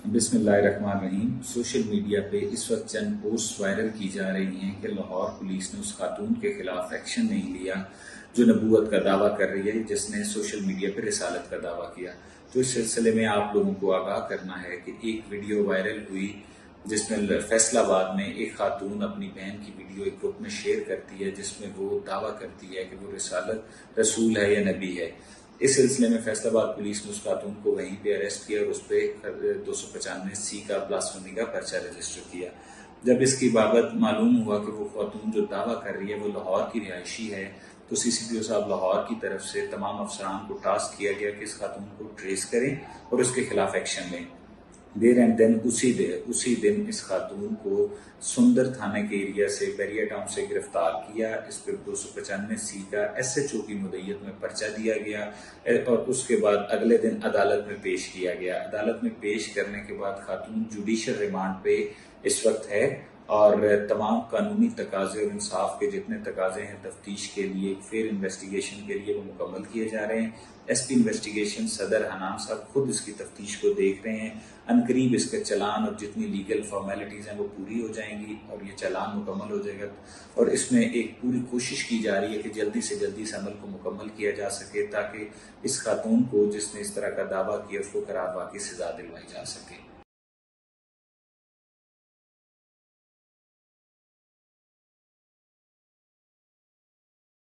بسم اللہ الرحمن الرحیم۔ سوشل میڈیا پہ اس وقت چند پوسٹ وائرل کی جا رہی ہیں کہ لاہور پولیس نے اس خاتون کے خلاف ایکشن نہیں لیا جو نبوت کا دعویٰ کر رہی ہے، جس نے سوشل میڈیا پہ رسالت کا دعویٰ کیا۔ تو اس سلسلے میں آپ لوگوں کو آگاہ کرنا ہے کہ ایک ویڈیو وائرل ہوئی جس میں فیصل آباد میں ایک خاتون اپنی بہن کی ویڈیو ایک گروپ میں شیئر کرتی ہے، جس میں وہ دعویٰ کرتی ہے کہ وہ رسالت رسول ہے یا نبی ہے۔ اس سلسلے میں فیصل آباد پولیس نے اس خاتون کو وہیں پہ اریسٹ کیا اور اس پہ 295C کا بلاسفیمی کا پرچہ رجسٹر کیا۔ جب اس کی بابت معلوم ہوا کہ وہ خاتون جو دعویٰ کر رہی ہے وہ لاہور کی رہائشی ہے، تو CCPO صاحب لاہور کی طرف سے تمام افسران کو ٹاسک کیا گیا کہ اس خاتون کو ٹریس کریں اور اس کے خلاف ایکشن لیں۔ دیر اینڈ دین اسی دن اس خاتون کو سندر تھانے کے ایریا سے بیریا ٹاؤن سے گرفتار کیا۔ اس پہ 295C کا SHO کی مدعیت میں پرچہ دیا گیا اور اس کے بعد اگلے دن عدالت میں پیش کیا گیا۔ عدالت میں پیش کرنے کے بعد خاتون جوڈیشل ریمانڈ پہ اس وقت ہے اور تمام قانونی تقاضے اور انصاف کے جتنے تقاضے ہیں تفتیش کے لیے، فیئر انویسٹیگیشن کے لیے، وہ مکمل کیے جا رہے ہیں۔ SP انویسٹیگیشن صدر حنان صاحب خود اس کی تفتیش کو دیکھ رہے ہیں۔ عنقریب اس کا چلان اور جتنی لیگل فارمیلٹیز ہیں وہ پوری ہو جائیں گی اور یہ چلان مکمل ہو جائے گا، اور اس میں ایک پوری کوشش کی جا رہی ہے کہ جلدی سے جلدی اس عمل کو مکمل کیا جا سکے تاکہ اس خاتون کو جس نے اس طرح کا دعویٰ کیا اس کو قرار واقعی سزا دلوائی جا سکے۔